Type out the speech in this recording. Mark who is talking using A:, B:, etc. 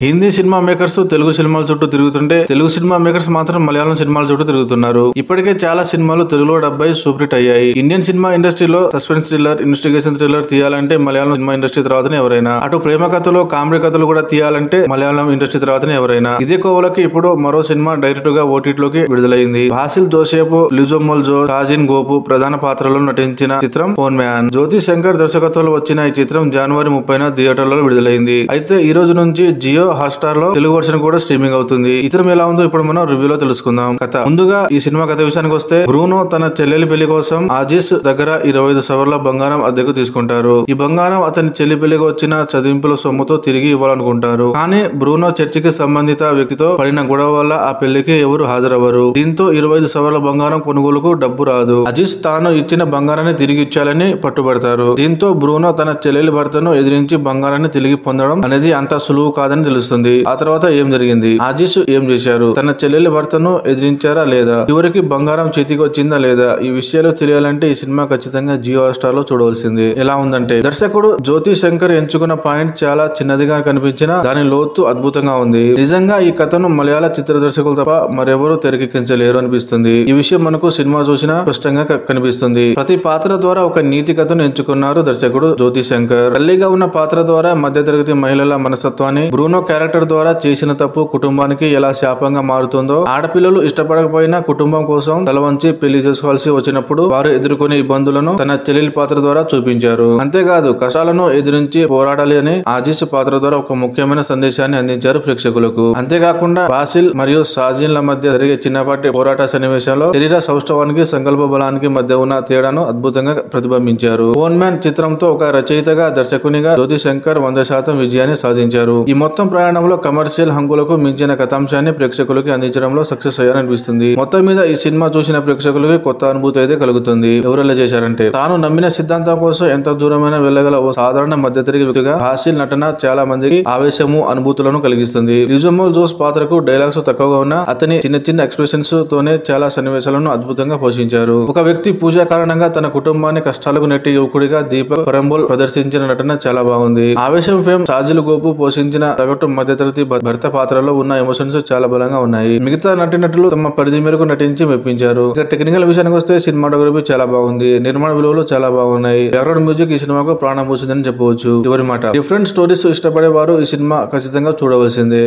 A: Hindi cinema makers Telugu సినిమాల చుట్టూ తిరుగుతుంటే తెలుగు సినిమా మేకర్స్ మాత్రం మలయాళం సినిమాల చుట్టూ తిరుగుతున్నారు. ఇప్పటికే చాలా సినిమాలు తెలుగులో డబ్బై సూపర్ హిట్ అయ్యాయి. ఇండియన్ సినిమా ఇండస్ట్రీలో సస్పెన్స్ థ్రిల్లర్, ఇన్వెస్టిగేషన్ థ్రిల్లర్ తీయాలంటే మలయాళం సినిమా ఇండస్ట్రీ తర్వాతనే ఎవరైనా, అటు ప్రేమ కథలు, కామెడీ కథలు కూడా తీయాలంటే మలయాళం ఇండస్ట్రీ తర్వాతనే ఎవరైనా. ఇదే కోవలకి ఇప్పుడు మరో సినిమా డైరెక్ట్ గా ఓటీటీలోకి విడుదలైంది. బాసిల్ జోసెఫ్, లిజోమోల్ జో, షాజిన్ గోపు ప్రధాన పాత్రలో నటించిన చిత్రం ఫోన్ మ్యాన్. జ్యోతి శంకర్ దర్శకత్వంలో వచ్చిన ఈ చిత్రం జనవరి 30న థియేటర్లలో విడుదలైంది. అయితే ఈ రోజు నుంచి జియో హాట్‌స్టార్ లో తెలుగు వర్షన్ కూడా స్ట్రీమింగ్ అవుతుంది. ఈ చిత్రం ఎలా ఉందో ఇప్పుడు మనం రివ్యూలో తెలుసుకుందాం. కథ ముందుగా ఈ సినిమా కథ విషయానికి వస్తే, బ్రూనో తన చెల్లెలి పెళ్లి కోసం ఆజిస్ దగ్గర 25 సవర్ల బంగారం అద్దెకు తీసుకుంటారు. ఈ బంగారం అతని చెల్లి పెళ్లికి వచ్చిన చదివింపుల సొమ్ముతో తిరిగి ఇవ్వాలనుకుంటారు. కానీ బ్రూనో చర్చికి సంబంధిత వ్యక్తితో పడిన గొడవ వల్ల ఆ పెళ్లికి ఎవరు హాజరవ్వరు. దీంతో 25 సవర్ల బంగారం కొనుగోలుకు డబ్బు రాదు. అజిస్ తాను ఇచ్చిన బంగారాన్ని తిరిగి ఇచ్చాలని పట్టుబడతారు. దీంతో బ్రూనో తన చెల్లెలి భర్తను ఎదిరించి బంగారాన్ని తిరిగి పొందడం అనేది అంత సులువు కాదని తెలుస్తుంది. ఆ తర్వాత ఏం జరిగింది, ఆజిస్ ఏం చేశారు, తన చెల్లెలి భర్తను ఎదిరించారా లేదా, చివరికి బంగారం చేతికి వచ్చిందా లేదా, ఈ విషయాలు తెలియాలంటే ఈ సినిమా ఖచ్చితంగా జియో హాట్‌స్టార్ లో చూడవలసింది. ఎలా ఉందంటే, దర్శకుడు జ్యోతి శంకర్ ఎంచుకున్న పాయింట్ చాలా చిన్నదిగా కనిపించినా దాని లోతు అద్భుతంగా ఉంది. నిజంగా ఈ కథను మలయాళ చిత్ర దర్శకులు తప్ప మరెవరూ తెరకెక్కించలేరు అనిపిస్తుంది. ఈ విషయం మనకు సినిమా చూసినా స్పష్టంగా కనిపిస్తుంది. ప్రతి పాత్ర ద్వారా ఒక నీతి కథను ఎంచుకున్నారు దర్శకుడు జ్యోతి శంకర్. తల్లిగా ఉన్న పాత్ర ద్వారా మధ్యతరగతి మహిళల మనస్తత్వాన్ని, బ్రూనో క్యారెక్టర్ ద్వారా చేసిన తప్పు కుటుంబానికి ఎలా శాపంగా మారుతుందో, ఆడపిల్లలు ఇష్టపడకపోయినా కుటుంబం కోసం తలవంచి పెళ్లి చేసుకోవాల్సి వచ్చినప్పుడు వారు ఎదుర్కొనే ఇబ్బందులను తన చెల్లెలి పాత్ర ద్వారా చూపించారు. అంతేకాదు, కష్టాలను ఎదిరించి పోరాడాలి అని ఆజిస్ పాత్ర ద్వారా ఒక ముఖ్యమైన సందేశాన్ని అందించారు ప్రేక్షకులకు. అంతేకాకుండా బాసిల్ మరియు షాజిన్ల మధ్య జరిగే చిన్నపాటి పోరాట సన్నివేశంలో శరీర సౌష్ఠవానికి, సంకల్ప బలానికి మధ్య ఉన్న తేడాను అద్భుతంగా ప్రతిబింబించారు. ఫోన్ మ్యాన్ చిత్రంతో ఒక రచయితగా, దర్శకునిగా జ్యోతి శంకర్ 100% విజయాన్ని సాధించారు. ఈ మొత్తం ప్రయాణంలో కమర్షియల్ హంగులకు మించిన కథాంశాన్ని ప్రేక్షకులకి అందించడంలో సక్సెస్ అయ్యారనిపిస్తుంది. మొత్తం మీద ఈ సినిమా చూసిన ప్రేక్షకులకి కొత్త అనుభూతి అయితే కలుగుతుంది. ఎవరెలా చేశారంటే, తాను నమ్మిన సిద్ధాంతం కోసం ఎంత దూరమైనా వెళ్ళగల ఓ సాధారణ మధ్యతరగతి వ్యక్తిగా బాసిల్ నటన చాలా మందికి ఆవేశము, అనుభూతులను కలిగిస్తుంది. లిజోమోల్ జోస్ పాత్రకు డైలాగ్స్ తక్కువగా ఉన్నా అతని చిన్న చిన్న ఎక్స్ప్రెషన్స్ తోనే చాలా సన్నివేశాలను అద్భుతంగా పోషించారు. ఒక వ్యక్తి పూజ కారణంగా తన కుటుంబాన్ని కష్టాలకు నెట్టి యువకుడిగా దీపక్ పరంబోల్ ప్రదర్శించిన నటన చాలా బాగుంది. ఆవేశం ఫేమ్ షాజిల్ గోపు పోషించిన సగటు మధ్యతరగతి భర్త పాత్రలో ఉన్న ఎమోషన్స్ చాలా బలంగా ఉన్నాయి. మిగతా నటులు తమ పరిధి మేరకు నటించి మెప్పించారు. ఇక టెక్నికల్ విషయానికి వస్తే సినిమాటోగ్రఫీ చాలా బాగుంది. నిర్మాణ విలువలు చాలా బాగున్నాయి. బ్యాక్గ్రౌండ్ మ్యూజిక్ ఈ సినిమాకు ప్రాణం పోసిందని చెప్పవచ్చు. చివరి మాట, డిఫరెంట్ స్టోరీస్ ఇష్టపడే వారు ఈ సినిమా ఖచ్చితంగా చూడవలసిందే.